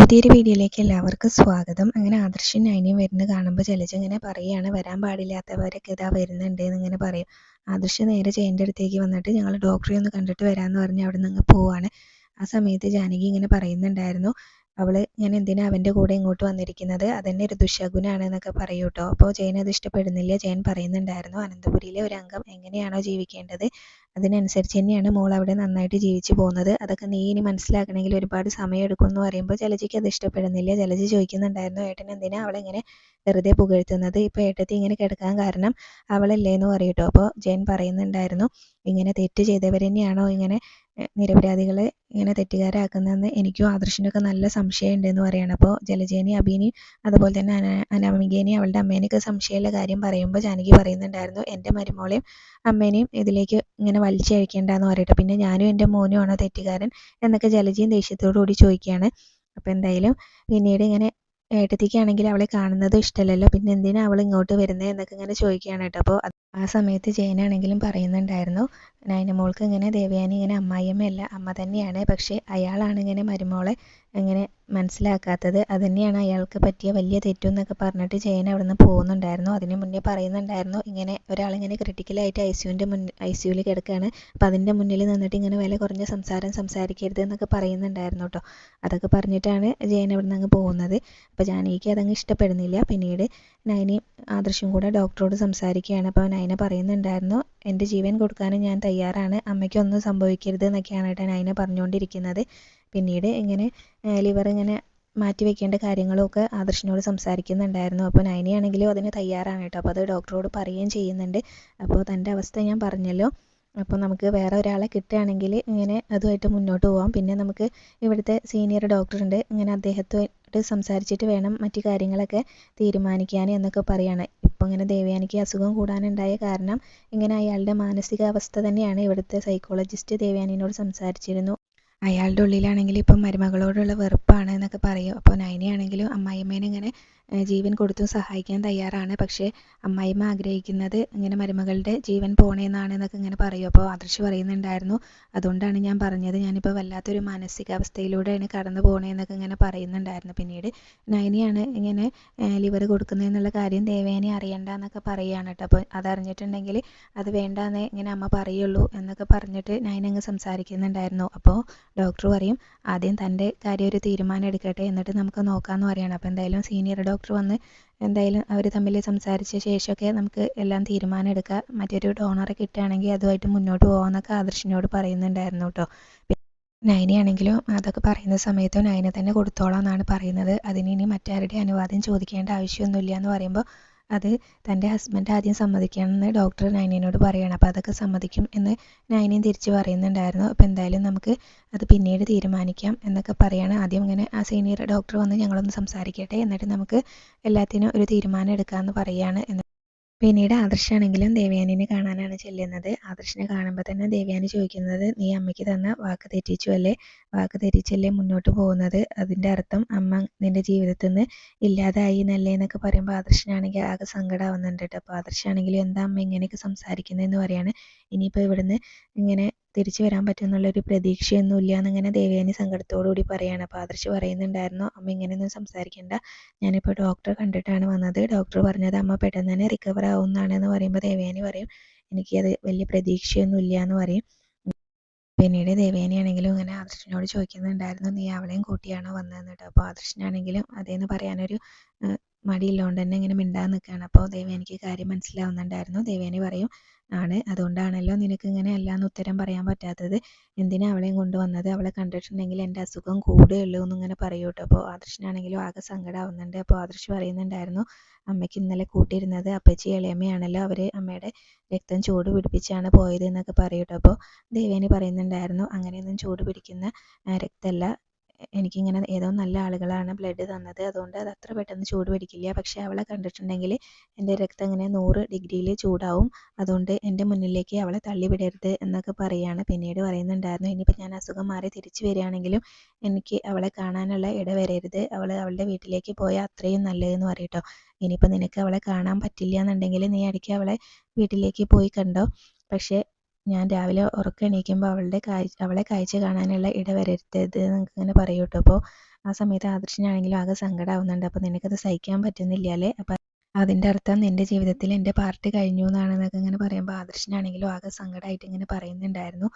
പുതിയൊരു വീഡിയോയിലേക്ക് എല്ലാവർക്കും സ്വാഗതം. അങ്ങനെ ആദർശും നൈനയും വരുന്നത് കാണുമ്പോൾ ജലജ ഇങ്ങനെ പറയുകയാണ്, വരാൻ പാടില്ലാത്തവരൊക്കെ ഇതാ വരുന്നുണ്ട് എന്നിങ്ങനെ പറയും. ആദർശ് നേരെ ജയൻ്റെ അടുത്തേക്ക് വന്നിട്ട് ഞങ്ങൾ ഡോക്ടറെ ഒന്ന് കണ്ടിട്ട് വരാമെന്ന് പറഞ്ഞ് അവിടെ നിന്ന് പോവാണ്. ആ സമയത്ത് ജാനകി ഇങ്ങനെ പറയുന്നുണ്ടായിരുന്നു, ഞാൻ എന്തിനാ അവൻ്റെ കൂടെ ഇങ്ങോട്ട് വന്നിരിക്കുന്നത്, അതന്നെ ഒരു ദുശകുനാണ് എന്നൊക്കെ പറയൂ കേട്ടോ. അപ്പോൾ ജയൻ അത് ഇഷ്ടപ്പെടുന്നില്ല. ജയൻ പറയുന്നുണ്ടായിരുന്നു, അനന്തപുരിയിലെ ഒരു അംഗം എങ്ങനെയാണോ ജീവിക്കേണ്ടത് അതിനനുസരിച്ച് തന്നെയാണ് മോൾ അവിടെ നന്നായിട്ട് ജീവിച്ചു പോകുന്നത്. അതൊക്കെ നീ ഇനി മനസ്സിലാക്കണമെങ്കിൽ ഒരുപാട് സമയം എടുക്കും എന്ന് പറയുമ്പോൾ ജലജയ്ക്ക് അത് ഇഷ്ടപ്പെടുന്നില്ല. ജലജ ചോദിക്കുന്നുണ്ടായിരുന്നു, ഏട്ടൻ എന്തിനാ അവളിങ്ങനെ വെറുതെ പുകഴ്ത്തുന്നത്, ഇപ്പോൾ ഏട്ടത്തി ഇങ്ങനെ കിടക്കാൻ കാരണം അവളല്ലേ എന്ന് പറയൂട്ടോ. അപ്പോൾ ജയൻ പറയുന്നുണ്ടായിരുന്നു, ഇങ്ങനെ തെറ്റ് ചെയ്തവർ തന്നെയാണോ ഇങ്ങനെ നിരപരാധികളെ ഇങ്ങനെ തെറ്റുകാരാക്കുന്നതെന്ന് എനിക്കും ആദർശിനൊക്കെ നല്ല സംശയം ഉണ്ടെന്ന് പറയണം. അപ്പോൾ ജലജേനെയും അഭിനെയും അതുപോലെ തന്നെ അനാമികേനെയും അവളുടെ അമ്മേനെയൊക്കെ സംശയമുള്ള കാര്യം പറയുമ്പോൾ ജാനകി പറയുന്നുണ്ടായിരുന്നു, എൻ്റെ മരുമോളെയും അമ്മേനെയും ഇതിലേക്ക് ഇങ്ങനെ വലിച്ചഴിക്കേണ്ടെന്ന് പറയട്ടെ, പിന്നെ ഞാനും എൻ്റെ മോനും ആണോ തെറ്റുകാരൻ എന്നൊക്കെ ജലജയും ദേഷ്യത്തോടു കൂടി ചോദിക്കുകയാണ്. അപ്പോൾ എന്തായാലും പിന്നീട് ഇങ്ങനെ ഏട്ടത്തിക്കാണെങ്കിൽ അവളെ കാണുന്നത് ഇഷ്ടമല്ലല്ലോ, പിന്നെ എന്തിനാ അവൾ ഇങ്ങോട്ട് വരുന്നത് എന്നൊക്കെ ഇങ്ങനെ ചോദിക്കുകയാണ് കേട്ടോ. അപ്പോൾ ആ സമയത്ത് ജയനാണെങ്കിലും പറയുന്നുണ്ടായിരുന്നു, നൈനമോൾക്ക് ഇങ്ങനെ ദേവയാനി ഇങ്ങനെ അമ്മായിയമ്മയല്ല അമ്മ തന്നെയാണ്, പക്ഷേ അയാളാണ് ഇങ്ങനെ മരുമോളെ ഇങ്ങനെ മനസ്സിലാക്കാത്തത്, അത് തന്നെയാണ് അയാൾക്ക് പറ്റിയ വലിയ തെറ്റെന്നൊക്കെ പറഞ്ഞിട്ട് ജയൻ അവിടെ നിന്ന് പോകുന്നുണ്ടായിരുന്നു. അതിന് മുന്നേ പറയുന്നുണ്ടായിരുന്നു, ഇങ്ങനെ ഒരാളിങ്ങനെ ക്രിട്ടിക്കലായിട്ട് ഐ സിയുവിൽ കിടക്കുകയാണ്, അപ്പം അതിൻ്റെ മുന്നിൽ നിന്നിട്ട് ഇങ്ങനെ വില കുറഞ്ഞ സംസാരിക്കരുത് എന്നൊക്കെ പറയുന്നുണ്ടായിരുന്നു കേട്ടോ. അതൊക്കെ പറഞ്ഞിട്ടാണ് ജയൻ അവിടെ നിന്ന് അങ്ങ് പോകുന്നത്. അപ്പോൾ ജാനകിക്ക് അതങ്ങ് ഇഷ്ടപ്പെടുന്നില്ല. പിന്നീട് നൈനയും ആദർശും കൂടെ ഡോക്ടറോട് സംസാരിക്കുകയാണ്. അപ്പോൾ നൈന പറയുന്നുണ്ടായിരുന്നു, എൻ്റെ ജീവൻ കൊടുക്കാനും ഞാൻ തയ്യാറാണ്, അമ്മയ്ക്കൊന്നും സംഭവിക്കരുത് എന്നൊക്കെയാണ് കേട്ടോ നൈന പറഞ്ഞുകൊണ്ടിരിക്കുന്നത്. പിന്നീട് ഇങ്ങനെ ലിവർ ഇങ്ങനെ മാറ്റി വെക്കേണ്ട കാര്യങ്ങളൊക്കെ ആദർശിനോട് സംസാരിക്കുന്നുണ്ടായിരുന്നു. അപ്പോൾ നൈനയാണെങ്കിലും അതിന് തയ്യാറാണ് കേട്ടോ. അപ്പോൾ അത് ഡോക്ടറോട് പറയുകയും ചെയ്യുന്നുണ്ട്. അപ്പോൾ തൻ്റെ അവസ്ഥ ഞാൻ പറഞ്ഞല്ലോ, അപ്പോൾ നമുക്ക് വേറെ ഒരാളെ കിട്ടുകയാണെങ്കിൽ ഇങ്ങനെ അതുമായിട്ട് മുന്നോട്ട് പോകാം, പിന്നെ നമുക്ക് ഇവിടുത്തെ സീനിയർ ഡോക്ടറുണ്ട്, ഇങ്ങനെ അദ്ദേഹത്തോട്ട് സംസാരിച്ചിട്ട് വേണം മറ്റു കാര്യങ്ങളൊക്കെ തീരുമാനിക്കാൻ എന്നൊക്കെ പറയുകയാണ്. ഇപ്പോൾ ഇങ്ങനെ ദേവയാനിക്ക് അസുഖം കൂടാനുണ്ടായ കാരണം ഇങ്ങനെ അയാളുടെ മാനസികാവസ്ഥ തന്നെയാണ്. ഇവിടുത്തെ സൈക്കോളജിസ്റ്റ് ദേവയാനിയോട് സംസാരിച്ചിരുന്നു. അയാളുടെ ഉള്ളിലാണെങ്കിൽ ഇപ്പം മരുമകളോടുള്ള വെറുപ്പാണ് എന്നൊക്കെ പറയും. അപ്പോൾ നൈനയാണെങ്കിലും അമ്മായിമ്മേനെ ഇങ്ങനെ ജീവൻ കൊടുത്തും സഹായിക്കാൻ തയ്യാറാണ്, പക്ഷേ അമ്മായിമ്മ ആഗ്രഹിക്കുന്നത് ഇങ്ങനെ മരുമകളുടെ ജീവൻ പോണേന്നാണ് എന്നൊക്കെ ഇങ്ങനെ പറയും. അപ്പോൾ ആദർശ് പറയുന്നുണ്ടായിരുന്നു, അതുകൊണ്ടാണ് ഞാൻ പറഞ്ഞത്, ഞാനിപ്പോൾ വല്ലാത്തൊരു മാനസികാവസ്ഥയിലൂടെയാണ് കടന്നു പോണേന്നൊക്കെ ഇങ്ങനെ പറയുന്നുണ്ടായിരുന്നു. പിന്നീട് നൈനയാണ് ഇങ്ങനെ ലിവർ കൊടുക്കുന്നതെന്നുള്ള കാര്യം ദേവയാനി അറിയണ്ട എന്നൊക്കെ പറയുകയാണ് കേട്ടോ. അപ്പോൾ അതറിഞ്ഞിട്ടുണ്ടെങ്കിൽ അത് വേണ്ടാന്നേ ഇങ്ങനെ അമ്മ പറയുള്ളൂ എന്നൊക്കെ പറഞ്ഞിട്ട് നൈന അങ്ങ് സംസാരിക്കുന്നുണ്ടായിരുന്നു. അപ്പോൾ ഡോക്ടർ പറയും, ആദ്യം തൻ്റെ കാര്യം ഒരു തീരുമാനം എടുക്കട്ടെ, എന്നിട്ട് നമുക്ക് നോക്കാമെന്ന് പറയുകയാണ്. അപ്പോൾ എന്തായാലും സീനിയർ ഡോക്ടർ വന്ന് എന്തായാലും അവർ തമ്മിൽ സംസാരിച്ച ശേഷമൊക്കെ നമുക്ക് എല്ലാം തീരുമാനം എടുക്കാം, മറ്റൊരു ഡോണറെ കിട്ടുകയാണെങ്കിൽ അതുമായിട്ട് മുന്നോട്ട് പോകാമെന്നൊക്കെ ആദർശിനോട് പറയുന്നുണ്ടായിരുന്നു കേട്ടോ. നൈനയാണെങ്കിലും അതൊക്കെ പറയുന്ന സമയത്ത് നൈന തന്നെ കൊടുത്തോളാം എന്നാണ് പറയുന്നത്. അതിന് ഇനി മറ്റാരുടെ അനുവാദം ചോദിക്കേണ്ട ആവശ്യമൊന്നുമില്ല എന്ന് പറയുമ്പോൾ അത് തൻ്റെ ഹസ്ബൻഡ് ആദ്യം സമ്മതിക്കണമെന്ന് ഡോക്ടർ നൈനയോട് പറയുകയാണ്. അപ്പോൾ അതൊക്കെ സമ്മതിക്കും എന്ന് നൈനയും തിരിച്ച് പറയുന്നുണ്ടായിരുന്നു. അപ്പോൾ എന്തായാലും നമുക്ക് അത് പിന്നീട് തീരുമാനിക്കാം എന്നൊക്കെ പറയുകയാണ്. ആദ്യം ഇങ്ങനെ ആ സീനിയർ ഡോക്ടർ വന്ന് ഞങ്ങളൊന്ന് സംസാരിക്കട്ടെ, എന്നിട്ട് നമുക്ക് എല്ലാത്തിനും ഒരു തീരുമാനം എടുക്കാമെന്ന് പറയുകയാണ്. പിന്നീട് ആദർശാണെങ്കിലും ദേവയാനിനെ കാണാനാണ് ചെല്ലുന്നത്. ആദർശിനെ കാണുമ്പോൾ തന്നെ ദേവയാനി ചോദിക്കുന്നത്, നീ അമ്മയ്ക്ക് തന്ന വാക്ക് തെറ്റിച്ചു അല്ലേ, വാക്ക് തെറ്റിച്ചല്ലേ മുന്നോട്ട് പോകുന്നത്, അതിൻ്റെ അർത്ഥം അമ്മ നിൻ്റെ ജീവിതത്തിൽ നിന്ന് ഇല്ലാതായി എന്നല്ലേ എന്നൊക്കെ പറയുമ്പോൾ ആദർശനാണെങ്കിൽ ആകെ സങ്കടമാവുന്നുണ്ട് കേട്ടോ. അപ്പോൾ ആദർശാണെങ്കിലും എന്താ അമ്മ ഇങ്ങനെയൊക്കെ സംസാരിക്കുന്നതെന്ന് പറയാണ്. ഇനിയിപ്പോൾ ഇവിടുന്ന് ഇങ്ങനെ തിരിച്ചു വരാൻ പറ്റുമെന്നുള്ളൊരു പ്രതീക്ഷയൊന്നും ഇല്ല എന്നിങ്ങനെ ദേവയാനി സങ്കടത്തോടു കൂടി പറയുകയാണ്. അപ്പോൾ ആദർശ് പറയുന്നുണ്ടായിരുന്നു, അമ്മ ഇങ്ങനെയൊന്നും സംസാരിക്കേണ്ട, ഞാനിപ്പോൾ ഡോക്ടറെ കണ്ടിട്ടാണ് വന്നത്, ഡോക്ടർ പറഞ്ഞത് അമ്മ പെട്ടെന്ന് തന്നെ റിക്കവർ ആവുന്നതാണെന്ന് പറയുമ്പോൾ ദേവയാനി പറയും, എനിക്കത് വലിയ പ്രതീക്ഷയൊന്നും ഇല്ല എന്ന് പറയും. പിന്നീട് ദേവയാനിയാണെങ്കിലും ഇങ്ങനെ ആദർശിനോട് ചോദിക്കുന്നുണ്ടായിരുന്നു, നീ അവളെയും കൂട്ടിയാണോ വന്നതെന്ന് കേട്ടോ. അപ്പോൾ ആദർശനാണെങ്കിലും അതേന്ന് പറയാനൊരു മടിയില്ലോണ്ട് തന്നെ ഇങ്ങനെ മിണ്ടാൻ നിൽക്കുകയാണ്. അപ്പോൾ ദേവയാനിക്ക് കാര്യം മനസ്സിലാവുന്നുണ്ടായിരുന്നു. ദേവയാനി പറയും, ആണ്, അതുകൊണ്ടാണല്ലോ നിനക്ക് ഇങ്ങനെ എല്ലാന്ന് ഉത്തരം പറയാൻ പറ്റാത്തത്, എന്തിനാ അവളെയും കൊണ്ടുവന്നത്, അവളെ കണ്ടിട്ടുണ്ടെങ്കിൽ എൻ്റെ അസുഖം കൂടുകയുള്ളൂ എന്നിങ്ങനെ പറയൂ കേട്ടോ. അപ്പോൾ ആദർശനാണെങ്കിലും ആകെ സങ്കടമാവുന്നുണ്ട്. അപ്പോൾ ആദർശ് പറയുന്നുണ്ടായിരുന്നു, അമ്മയ്ക്ക് ഇന്നലെ കൂട്ടിയിരുന്നത് അപ്പച്ചി ഇളയമ്മയാണല്ലോ, അവർ അമ്മയുടെ രക്തം ചൂട് പിടിപ്പിച്ചാണ് പോയത് എന്നൊക്കെ പറയൂട്ടോ. അപ്പോൾ ദേവയാനി പറയുന്നുണ്ടായിരുന്നു, അങ്ങനെയൊന്നും ചൂട് പിടിക്കുന്ന രക്തമല്ല, എനിക്കിങ്ങനെ ഏതോ നല്ല ആളുകളാണ് ബ്ലഡ് തന്നത്, അതുകൊണ്ട് അത് അത്ര പെട്ടെന്ന് ചൂട് പിടിക്കില്ല, പക്ഷേ അവളെ കണ്ടിട്ടുണ്ടെങ്കിൽ എൻ്റെ രക്തം ഇങ്ങനെ 100 ഡിഗ്രിയിൽ ചൂടാവും, അതുകൊണ്ട് എൻ്റെ മുന്നിലേക്ക് അവളെ തള്ളിവിടരുത് എന്നൊക്കെ പറയുകയാണ്. പിന്നീട് പറയുന്നുണ്ടായിരുന്നു, ഇനിയിപ്പോൾ ഞാൻ അസുഖം മാറി തിരിച്ചു വരികയാണെങ്കിലും എനിക്ക് അവളെ കാണാനുള്ള ഇടവരരുത്, അവളുടെ വീട്ടിലേക്ക് പോയാൽ അത്രയും നല്ലതെന്ന് പറയട്ടോ. ഇനിയിപ്പോൾ നിനക്ക് അവളെ കാണാൻ പറ്റില്ല എന്നുണ്ടെങ്കിൽ നീ ഇടയ്ക്ക് അവളെ വീട്ടിലേക്ക് പോയി കണ്ടോ, പക്ഷേ ഞാൻ രാവിലെ ഉറക്കം എണീക്കുമ്പോൾ അവളെ കാഴ്ച കാണാനുള്ള ഇടവരരുത് എന്നൊക്കെ ഇങ്ങനെ പറയൂ കേട്ടോ. അപ്പോൾ ആ സമയത്ത് ആദർശിനാണെങ്കിലും ആകെ സങ്കടമാവുന്നുണ്ട്. അപ്പോൾ നിനക്കത് സഹിക്കാൻ പറ്റുന്നില്ല അല്ലേ, അപ്പം അതിൻ്റെ അർത്ഥം നിൻ്റെ ജീവിതത്തിൽ എൻ്റെ പാർട്ട് കഴിഞ്ഞു എന്നാണെന്നൊക്കെ ഇങ്ങനെ പറയുമ്പോൾ ആദർശിനാണെങ്കിലും ആകെ സങ്കടമായിട്ട് ഇങ്ങനെ പറയുന്നുണ്ടായിരുന്നു.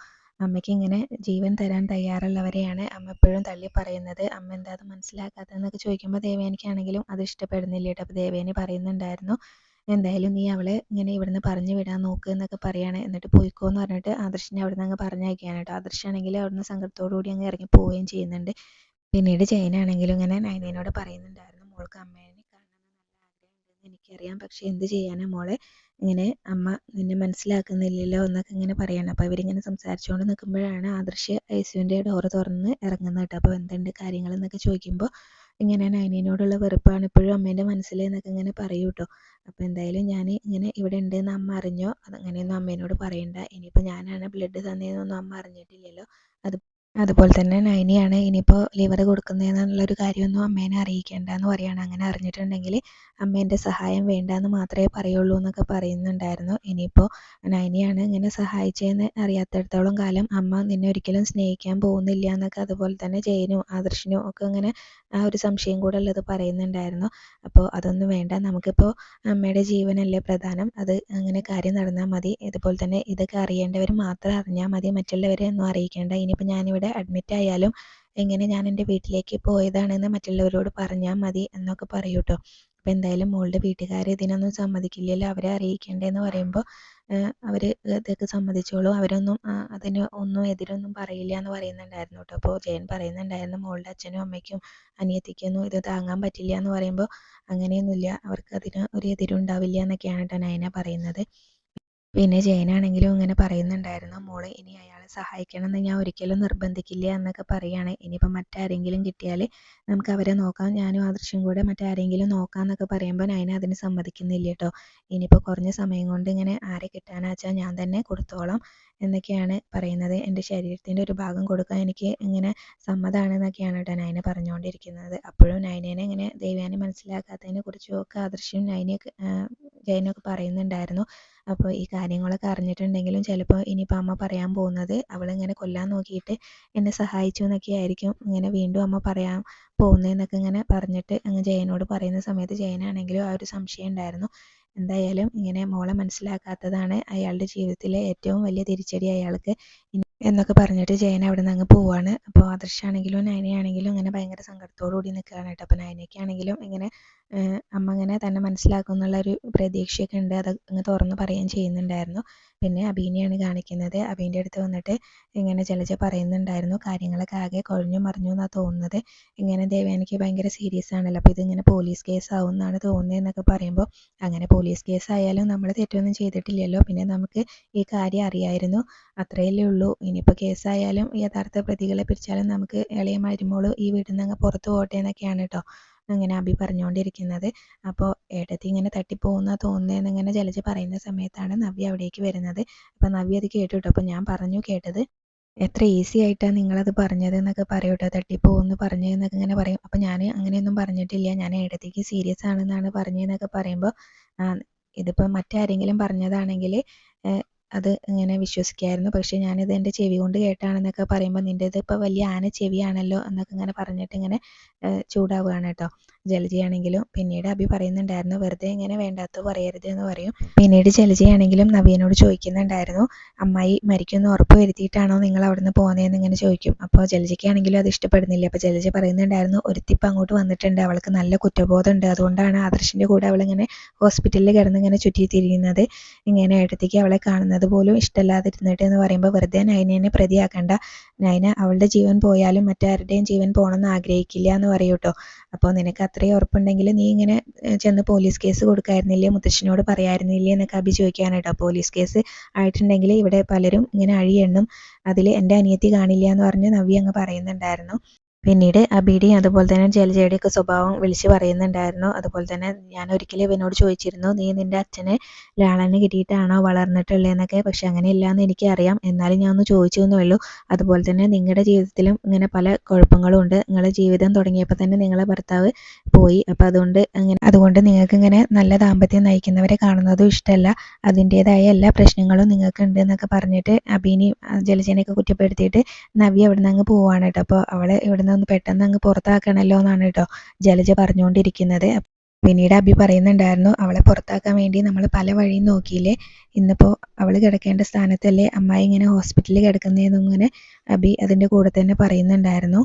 അമ്മയ്ക്ക് ഇങ്ങനെ ജീവൻ തരാൻ തയ്യാറുള്ളവരെയാണ് അമ്മ എപ്പോഴും തള്ളി പറയുന്നത്, അമ്മ എന്താ അത് മനസ്സിലാക്കാത്തതെന്നൊക്കെ ചോദിക്കുമ്പോൾ ദേവയാനിക്കാണെങ്കിലും അത് ഇഷ്ടപ്പെടുന്നില്ല കേട്ടോ. അപ്പോൾ ദേവയാനി പറയുന്നുണ്ടായിരുന്നു, എന്തായാലും നീ അവളെ ഇങ്ങനെ ഇവിടുന്ന് പറഞ്ഞു വിടാൻ നോക്ക് എന്നൊക്കെ പറയാണ്, എന്നിട്ട് പോയിക്കോ എന്ന് പറഞ്ഞിട്ട് ആദർശിനെ അവിടുന്ന് അങ്ങ് പറഞ്ഞയക്കുകയാണ് കേട്ടോ. ആദർശാണെങ്കിൽ അവിടുന്ന് സങ്കടത്തോടു കൂടി അങ്ങ് ഇറങ്ങി പോവുകയും ചെയ്യുന്നുണ്ട്. പിന്നീട് ജയനാണെങ്കിലും ഇങ്ങനെ നയനയോട് പറയുന്നുണ്ടായിരുന്നു, മോൾക്ക് അമ്മേനെ കാണണമെന്ന് നല്ല ആഗ്രഹമുണ്ടെന്ന് എനിക്കറിയാം, പക്ഷെ എന്ത് ചെയ്യാനാ മോളെ, ഇങ്ങനെ അമ്മ നിന്നെ മനസ്സിലാക്കുന്നില്ലല്ലോ എന്നൊക്കെ ഇങ്ങനെ പറയണം. അപ്പോൾ ഇവരിങ്ങനെ സംസാരിച്ചുകൊണ്ട് നിൽക്കുമ്പോഴാണ് ആദർശ് ഐസിയുവിൻ്റെ ഡോറ് തുറന്ന് ഇറങ്ങുന്നത് കേട്ടോ. അപ്പോൾ എന്തുണ്ട് കാര്യങ്ങൾ എന്നൊക്കെ ചോദിക്കുമ്പോൾ ഇങ്ങനെ നയനയോടുള്ള വെറുപ്പാണ് ഇപ്പോഴും അമ്മേൻ്റെ മനസ്സിൽ എന്നൊക്കെ ഇങ്ങനെ പറയൂ കേട്ടോ. അപ്പോൾ എന്തായാലും ഞാൻ ഇങ്ങനെ ഇവിടെ ഉണ്ട് എന്ന് അമ്മ അറിഞ്ഞോ, അതങ്ങനെയൊന്നും അമ്മേനോട് പറയണ്ട, ഇനിയിപ്പോൾ ഞാനാണ് ബ്ലഡ് തന്നതെന്നൊന്നും അമ്മ അറിഞ്ഞിട്ടില്ലല്ലോ, അതുപോലെ തന്നെ നയനിയാണ് ഇനിയിപ്പോൾ ലിവർ കൊടുക്കുന്നതെന്നുള്ളൊരു കാര്യമൊന്നും അമ്മേനെ അറിയിക്കേണ്ടെന്ന് പറയുകയാണ്. അങ്ങനെ അറിഞ്ഞിട്ടുണ്ടെങ്കിൽ അമ്മേൻ്റെ സഹായം വേണ്ടാന്ന് മാത്രമേ പറയുള്ളൂ എന്നൊക്കെ പറയുന്നുണ്ടായിരുന്നു. ഇനിയിപ്പോൾ നയനിയാണ് ഇങ്ങനെ സഹായിച്ചതെന്ന് അറിയാത്തിടത്തോളം കാലം അമ്മ നിന്നെ ഒരിക്കലും സ്നേഹിക്കാൻ പോകുന്നില്ല എന്നൊക്കെ അതുപോലെ തന്നെ ജയനും ആദർശിനും ഒക്കെ ഇങ്ങനെ ആ ഒരു സംശയം കൂടെ ഉള്ളത് പറയുന്നുണ്ടായിരുന്നു. അപ്പോൾ അതൊന്നും വേണ്ട, നമുക്കിപ്പോൾ അമ്മയുടെ ജീവനല്ലേ പ്രധാനം, അത് അങ്ങനെ കാര്യം നടന്നാൽ മതി, ഇതുപോലെ തന്നെ ഇതൊക്കെ അറിയേണ്ടവർ മാത്രം അറിഞ്ഞാൽ മതി, മറ്റുള്ളവരെ ഒന്നും അറിയിക്കേണ്ട, ഇനിയിപ്പോൾ ഞാനിവിടെ അഡ്മിറ്റ് ആയാലും എങ്ങനെ ഞാൻ എൻ്റെ വീട്ടിലേക്ക് പോയതാണെന്ന് മറ്റുള്ളവരോട് പറഞ്ഞാൽ മതി എന്നൊക്കെ പറയൂ കേട്ടോ. അപ്പോൾ എന്തായാലും മോളുടെ വീട്ടുകാർ ഇതിനൊന്നും സമ്മതിക്കില്ലല്ലോ, അവരെ അറിയിക്കേണ്ടതെന്ന് പറയുമ്പോൾ അവർ ഇതൊക്കെ സമ്മതിച്ചോളൂ, അവരൊന്നും അതിന് ഒന്നും എതിരൊന്നും പറയില്ല എന്ന് പറയുന്നുണ്ടായിരുന്നു കേട്ടോ. അപ്പോൾ ജയൻ പറയുന്നുണ്ടായിരുന്നു, മോളുടെ അച്ഛനും അമ്മയ്ക്കും അനിയത്തിക്കൊന്നും ഇത് താങ്ങാൻ പറ്റില്ല എന്ന് പറയുമ്പോൾ അങ്ങനെയൊന്നുമില്ല, അവർക്ക് അതിന് ഒരു എതിരുണ്ടാവില്ല എന്നൊക്കെയാണ് കേട്ടോ നയന പറയുന്നത്. പിന്നെ ജയനാണെങ്കിലും ഇങ്ങനെ പറയുന്നുണ്ടായിരുന്നു, മോള് ഇനി അയാളെ സഹായിക്കണമെന്ന് ഞാൻ ഒരിക്കലും നിർബന്ധിക്കില്ല എന്നൊക്കെ പറയുകയാണ്. ഇനിയിപ്പോൾ മറ്റാരെങ്കിലും കിട്ടിയാൽ നമുക്ക് അവരെ നോക്കാം, ഞാനും ആദർശം കൂടെ മറ്റാരെങ്കിലും നോക്കാം എന്നൊക്കെ പറയുമ്പോൾ നയന അതിന് സമ്മതിക്കുന്നില്ല കേട്ടോ. ഇനിയിപ്പോൾ കുറഞ്ഞ സമയം കൊണ്ട് ഇങ്ങനെ ആരെ കിട്ടാനാച്ചാൽ ഞാൻ തന്നെ കൊടുത്തോളാം എന്നൊക്കെയാണ് പറയുന്നത്, എൻ്റെ ശരീരത്തിൻ്റെ ഒരു ഭാഗം കൊടുക്കാൻ എനിക്ക് ഇങ്ങനെ സമ്മതമാണെന്നൊക്കെയാണ് കേട്ടോ നയന പറഞ്ഞുകൊണ്ടിരിക്കുന്നത്. അപ്പോഴും നയനേനെ ഇങ്ങനെ ദേവയാനി മനസ്സിലാക്കാത്തതിനെ കുറിച്ചൊക്കെ ആദർശവും നയനയൊക്കെ ജയനൊക്കെ പറയുന്നുണ്ടായിരുന്നു. അപ്പോൾ ഈ കാര്യങ്ങളൊക്കെ അറിഞ്ഞിട്ടുണ്ടെങ്കിലും ചിലപ്പോൾ ഇനിയിപ്പോൾ അമ്മ പറയാൻ പോകുന്നത് അവളിങ്ങനെ കൊല്ലാൻ നോക്കിയിട്ട് എന്നെ സഹായിച്ചു എന്നൊക്കെ ആയിരിക്കും ഇങ്ങനെ വീണ്ടും അമ്മ പറയാൻ പോകുന്നതെന്നൊക്കെ ഇങ്ങനെ പറഞ്ഞിട്ട് അങ്ങ് ജയനോട് പറയുന്ന സമയത്ത് ജയനാണെങ്കിലും ആ ഒരു സംശയം ഉണ്ടായിരുന്നു. എന്തായാലും ഇങ്ങനെ മോളെ മനസ്സിലാക്കാത്തതാണ് അയാളുടെ ജീവിതത്തിലെ ഏറ്റവും വലിയ തിരിച്ചടി അയാൾക്ക് എന്നൊക്കെ പറഞ്ഞിട്ട് ജയൻ അവിടെ നിന്ന് അങ്ങ് പോവാണ്. അപ്പോൾ ആദർശാണെങ്കിലും നയനയാണെങ്കിലും ഇങ്ങനെ ഭയങ്കര സങ്കടത്തോടു കൂടി നിൽക്കുകയാണ് കേട്ടോ. അപ്പോൾ നയനയ്ക്കാണെങ്കിലും ഇങ്ങനെ അമ്മ ഇങ്ങനെ തന്നെ മനസ്സിലാക്കും എന്നുള്ളൊരു പ്രതീക്ഷയൊക്കെ ഉണ്ട്, അത് അങ്ങ് തുറന്ന് പറയുകയും ചെയ്യുന്നുണ്ടായിരുന്നു. പിന്നെ അബീനെയാണ് കാണിക്കുന്നത്. അബീൻ്റെ അടുത്ത് വന്നിട്ട് ഇങ്ങനെ ജലജ പറയുന്നുണ്ടായിരുന്നു, കാര്യങ്ങളൊക്കെ ആകെ കുഴഞ്ഞു മറിഞ്ഞു എന്നാണ് തോന്നുന്നത്, ഇങ്ങനെ ദേവയാനിക്ക് ഭയങ്കര സീരിയസ് ആണല്ലോ, അപ്പോൾ ഇതിങ്ങനെ പോലീസ് കേസ് ആവും എന്നാണ് തോന്നുന്നത് എന്നൊക്കെ പറയുമ്പോൾ, അങ്ങനെ പോലീസ് കേസ് ആയാലും നമ്മൾ തെറ്റൊന്നും ചെയ്തിട്ടില്ലല്ലോ, പിന്നെ നമുക്ക് ഈ കാര്യം അറിയായിരുന്നു, അത്രയല്ലേ ഉള്ളൂ, ഇനിയിപ്പോൾ കേസായാലും യഥാർത്ഥ പ്രതികളെ പിടിച്ചാലും നമുക്ക് ഇളയ മരുമോള് ഈ വീട്ടിൽ നിന്ന് അങ്ങ് പുറത്ത് പോകട്ടെ എന്നൊക്കെയാണ് കേട്ടോ അങ്ങനെ അബി പറഞ്ഞുകൊണ്ടിരിക്കുന്നത്. അപ്പോൾ ഏട്ടത്തി ഇങ്ങനെ തട്ടിപ്പോകുന്ന തോന്നുന്നതെന്ന് ഇങ്ങനെ ജലജ പറയുന്ന സമയത്താണ് നവ്യ അവിടേക്ക് വരുന്നത്. അപ്പോൾ നവ്യ അത് കേട്ടു കേട്ടോ. അപ്പോൾ ഞാൻ പറഞ്ഞു കേട്ടത്, എത്ര ഈസി ആയിട്ടാണ് നിങ്ങളത് പറഞ്ഞത് എന്നൊക്കെ പറയും കേട്ടോ, തട്ടിപ്പോകുമെന്ന് പറഞ്ഞതെന്നൊക്കെ ഇങ്ങനെ പറയും. അപ്പോൾ ഞാൻ അങ്ങനെയൊന്നും പറഞ്ഞിട്ടില്ല, ഞാൻ ഏട്ടത്തിക്ക് സീരിയസ് ആണെന്നാണ് പറഞ്ഞതെന്നൊക്കെ പറയുമ്പോൾ, ഇതിപ്പോൾ മറ്റാരെങ്കിലും പറഞ്ഞതാണെങ്കിൽ അത് ഇങ്ങനെ വിശ്വസിക്കായിരുന്നു, പക്ഷേ ഞാനിത് എൻ്റെ ചെവി കൊണ്ട് കേട്ടാണെന്നൊക്കെ പറയുമ്പോൾ നിൻ്റേത് ഇപ്പോൾ വലിയ ആന ചെവിയാണല്ലോ എന്നൊക്കെ ഇങ്ങനെ പറഞ്ഞിട്ട് ഇങ്ങനെ ചൂടാവുകയാണ് കേട്ടോ ജലജയാണെങ്കിലും. പിന്നീട് അബി പറയുന്നുണ്ടായിരുന്നു, വെറുതെ ഇങ്ങനെ വേണ്ടാത്ത പറയരുത് എന്ന് പറയും. പിന്നീട് ജലജയാണെങ്കിലും നവ്യനോട് ചോദിക്കുന്നുണ്ടായിരുന്നു, അമ്മായി മരിക്കുമെന്ന് ഉറപ്പ് വരുത്തിയിട്ടാണോ നിങ്ങൾ അവിടുന്ന് പോകുന്നതെന്ന് ഇങ്ങനെ ചോദിക്കും. അപ്പോൾ ജലജയ്ക്കാണെങ്കിലും അത് ഇഷ്ടപ്പെടുന്നില്ല. അപ്പോൾ ജലജ പറയുന്നുണ്ടായിരുന്നു, ഒരുത്തിപ്പ് അങ്ങോട്ട് വന്നിട്ടുണ്ട്, അവൾക്ക് നല്ല കുറ്റബോധമുണ്ട്, അതുകൊണ്ടാണ് ആദർശിൻ്റെ കൂടെ അവളിങ്ങനെ ഹോസ്പിറ്റലിൽ കിടന്ന് ഇങ്ങനെ ചുറ്റിത്തിരിയുന്നത്, ഇങ്ങനെ ഏട്ടത്തേക്ക് അവളെ കാണുന്നത് പോലും ഇഷ്ടമല്ലാതിരുന്നിട്ട് എന്ന് പറയുമ്പോൾ, വെറുതെ നയനെ പ്രതിയാക്കണ്ട, നയന അവളുടെ ജീവൻ പോയാലും മറ്റാരുടെയും ജീവൻ പോകണമെന്ന് ആഗ്രഹിക്കില്ല എന്ന് പറയൂ കേട്ടോ. അപ്പോൾ നിനക്ക് അത്രയും ഉറപ്പുണ്ടെങ്കിൽ നീ ഇങ്ങനെ ചെന്ന് പോലീസ് കേസ് കൊടുക്കായിരുന്നില്ലേ, മുത്തശ്ശനോട് പറയായിരുന്നില്ലേ എന്നൊക്കെ അഭി ചോദിക്കാണ് കേട്ടോ. പോലീസ് കേസ് ആയിട്ടുണ്ടെങ്കിൽ ഇവിടെ പലരും ഇങ്ങനെ അഴിയെണ്ണും, അതിൽ എൻ്റെ അനിയത്തി കാണില്ല എന്ന് പറഞ്ഞ് നവ്യ അങ്ങ് പറയുന്നുണ്ടായിരുന്നു. പിന്നീട് അബിയുടെയും അതുപോലെ തന്നെ ജലജയുടെയൊക്കെ സ്വഭാവം വിളിച്ച് പറയുന്നുണ്ടായിരുന്നു. അതുപോലെ തന്നെ ഞാൻ ഒരിക്കലും ഇവനോട് ചോദിച്ചിരുന്നു, നീ നിൻ്റെ അച്ഛനെ ലാളനെ കിട്ടിയിട്ടാണോ വളർന്നിട്ടുള്ളതെന്നൊക്കെ, പക്ഷെ അങ്ങനെയില്ല എന്ന് എനിക്കറിയാം, എന്നാലും ഞാൻ ഒന്ന് ചോദിച്ചു എന്നേ ഉള്ളൂ. അതുപോലെ തന്നെ നിങ്ങളുടെ ജീവിതത്തിലും ഇങ്ങനെ പല കുഴപ്പങ്ങളും ഉണ്ട്, നിങ്ങളുടെ ജീവിതം തുടങ്ങിയപ്പോൾ തന്നെ നിങ്ങളെ ഭർത്താവ് പോയി, അപ്പോൾ അതുകൊണ്ട് നിങ്ങൾക്ക് ഇങ്ങനെ നല്ല ദാമ്പത്യം നയിക്കുന്നവരെ കാണുന്നതും ഇഷ്ടമല്ല, അതിൻ്റേതായ എല്ലാ പ്രശ്നങ്ങളും നിങ്ങൾക്ക് ഉണ്ട് എന്നൊക്കെ പറഞ്ഞിട്ട് അബീനെയും ജലജനെയൊക്കെ കുറ്റപ്പെടുത്തിയിട്ട് നവ്യ ഇവിടെ നിന്ന് അങ്ങ് പോവാണ് കേട്ടോ. അപ്പോൾ അവളെ ഇവിടെ ഒന്ന് പെട്ടെന്ന് അങ്ങ് പുറത്താക്കണല്ലോ എന്നാണ് കേട്ടോ ജലജ പറഞ്ഞുകൊണ്ടിരിക്കുന്നത്. പിന്നീട് അബി പറയുന്നുണ്ടായിരുന്നു, അവളെ പുറത്താക്കാൻ വേണ്ടി നമ്മൾ പല വഴിയും നോക്കിയില്ലേ, ഇന്നിപ്പോൾ അവൾ കിടക്കേണ്ട സ്ഥാനത്തല്ലേ അമ്മായി ഇങ്ങനെ ഹോസ്പിറ്റലിൽ കിടക്കുന്നതെന്നും ഇങ്ങനെ അബി അതിൻ്റെ കൂടെ തന്നെ പറയുന്നുണ്ടായിരുന്നു.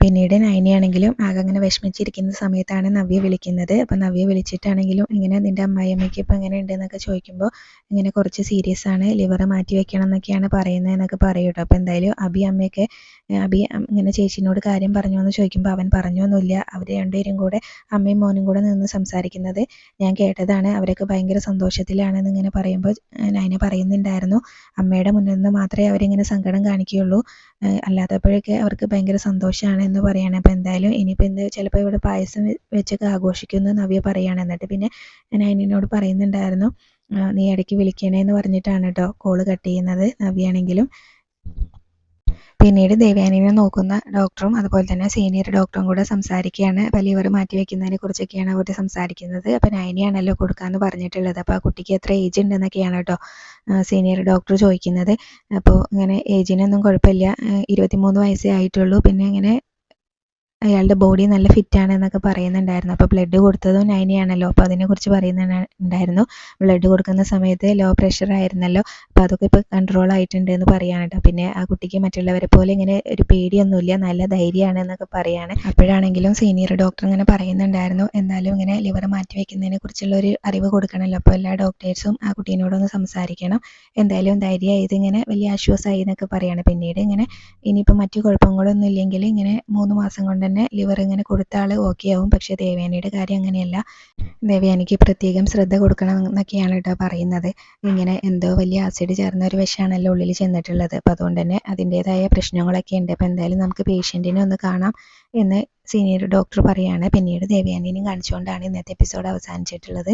പിന്നീട് നയനിയാണെങ്കിലും ആകെ അങ്ങനെ വിഷമിച്ചിരിക്കുന്ന സമയത്താണ് നവ്യ വിളിക്കുന്നത്. അപ്പം നവ്യ വിളിച്ചിട്ടാണെങ്കിലും ഇങ്ങനെ നിൻ്റെ അമ്മായിയമ്മയ്ക്ക് ഇപ്പം എങ്ങനെ ഉണ്ട് എന്നൊക്കെ ചോദിക്കുമ്പോൾ ഇങ്ങനെ കുറച്ച് സീരിയസ് ആണ്, ലിവർ മാറ്റി വെക്കണം എന്നൊക്കെയാണ് പറയുന്നത് എന്നൊക്കെ പറയും കേട്ടോ. അപ്പോൾ എന്തായാലും അബി ഇങ്ങനെ ചേച്ചീനോട് കാര്യം പറഞ്ഞോ എന്ന് ചോദിക്കുമ്പോൾ അവൻ പറഞ്ഞൊന്നുമില്ല. അവർ രണ്ടുപേരും കൂടെ അമ്മയും മോനും കൂടെ നിന്ന് സംസാരിക്കുന്നത് ഞാൻ കേട്ടതാണ്, അവരൊക്കെ ഭയങ്കര സന്തോഷത്തിലാണെന്ന് ഇങ്ങനെ പറയുമ്പോൾ നയന പറയുന്നുണ്ടായിരുന്നു, അമ്മയുടെ മുന്നിൽ നിന്ന് മാത്രമേ അവരിങ്ങനെ സങ്കടം കാണിക്കുകയുള്ളൂ, അല്ലാത്തപ്പോഴൊക്കെ അവർക്ക് ഭയങ്കര സന്തോഷമാണ് എന്ന് പറയാണ്. അപ്പോൾ എന്തായാലും ഇനിയിപ്പോൾ എന്ത് ചിലപ്പോൾ ഇവിടെ പായസം വെച്ചൊക്കെ ആഘോഷിക്കുമെന്ന് നവ്യ പറയാണ്. എന്നിട്ട് പിന്നെ നയനിനോട് പറയുന്നുണ്ടായിരുന്നു, നീ ഇടയ്ക്ക് വിളിക്കണേ എന്ന് പറഞ്ഞിട്ടാണ് കേട്ടോ കോള് കട്ട് ചെയ്യുന്നത് നവ്യാണെങ്കിലും. പിന്നീട് ദേവയാനിനെ നോക്കുന്ന ഡോക്ടറും അതുപോലെ തന്നെ സീനിയർ ഡോക്ടറും കൂടെ സംസാരിക്കുകയാണ്. അപ്പോൾ ലിവർ മാറ്റി വെക്കുന്നതിനെ കുറിച്ചൊക്കെയാണ് അവർ സംസാരിക്കുന്നത്. അപ്പോൾ നയനിയാണല്ലോ കൊടുക്കാമെന്ന് പറഞ്ഞിട്ടുള്ളത്, അപ്പോൾ ആ കുട്ടിക്ക് എത്ര ഏജ് ഉണ്ടെന്നൊക്കെയാണ് കേട്ടോ സീനിയർ ഡോക്ടർ ചോദിക്കുന്നത്. അപ്പോൾ ഇങ്ങനെ ഏജിനൊന്നും കുഴപ്പമില്ല, 23 വയസ്സേ ആയിട്ടുള്ളൂ, പിന്നെ ഇങ്ങനെ അയാളുടെ ബോഡി നല്ല ഫിറ്റാണ് എന്നൊക്കെ പറയുന്നുണ്ടായിരുന്നു. അപ്പോൾ ബ്ലഡ് കൊടുത്തതും നയനിയാണല്ലോ, അപ്പോൾ അതിനെക്കുറിച്ച് പറയുന്നുണ്ടായിരുന്നു. ബ്ലഡ് കൊടുക്കുന്ന സമയത്ത് ലോ പ്രഷർ ആയിരുന്നല്ലോ, അപ്പോൾ അതൊക്കെ ഇപ്പോൾ കൺട്രോൾ ആയിട്ടുണ്ട് എന്ന് പറയാണ് കേട്ടോ. പിന്നെ ആ കുട്ടിക്ക് മറ്റുള്ളവരെ പോലെ ഇങ്ങനെ ഒരു പേടിയൊന്നുമില്ല, നല്ല ധൈര്യമാണ് എന്നൊക്കെ പറയാണ്. അപ്പോഴാണെങ്കിലും സീനിയർ ഡോക്ടർ ഇങ്ങനെ പറയുന്നുണ്ടായിരുന്നു, എന്തായാലും ഇങ്ങനെ ലിവർ മാറ്റി വയ്ക്കുന്നതിനെ കുറിച്ചുള്ള ഒരു അറിവ് കൊടുക്കണമല്ലോ, അപ്പോൾ എല്ലാ ഡോക്ടേഴ്സും ആ കുട്ടീനോടൊന്ന് സംസാരിക്കണം, എന്തായാലും ധൈര്യമായി, ഇതിങ്ങനെ വലിയ ആശ്വാസമായി എന്നൊക്കെ പറയാണ്. പിന്നീട് ഇങ്ങനെ ഇനിയിപ്പോൾ മറ്റു കുഴപ്പങ്ങളൊന്നും ഇല്ലെങ്കിൽ ഇങ്ങനെ 3 മാസം കൊണ്ട് തന്നെ ലിവർ ഇങ്ങനെ കൊടുത്ത ആൾ ഓക്കെ ആവും. പക്ഷേ ദേവയാനിയുടെ കാര്യം അങ്ങനെയല്ല, ദേവയാനിക്ക് പ്രത്യേകം ശ്രദ്ധ കൊടുക്കണം എന്നൊക്കെയാണ് കേട്ടോ പറയുന്നത്. ഇങ്ങനെ എന്തോ വലിയ ആസിഡ് ചേർന്ന ഒരു വിഷമാണല്ലോ ഉള്ളിൽ ചെന്നിട്ടുള്ളത്, അപ്പോൾ അതുകൊണ്ട് തന്നെ അതിൻ്റേതായ പ്രശ്നങ്ങളൊക്കെ ഉണ്ട്. അപ്പോൾ എന്തായാലും നമുക്ക് പേഷ്യൻറ്റിനെ ഒന്ന് കാണാം എന്ന് സീനിയർ ഡോക്ടർ പറയാണ്. പിന്നീട് ദേവയാനിനെയും കാണിച്ചുകൊണ്ടാണ് ഇന്നത്തെ എപ്പിസോഡ് അവസാനിച്ചിട്ടുള്ളത്.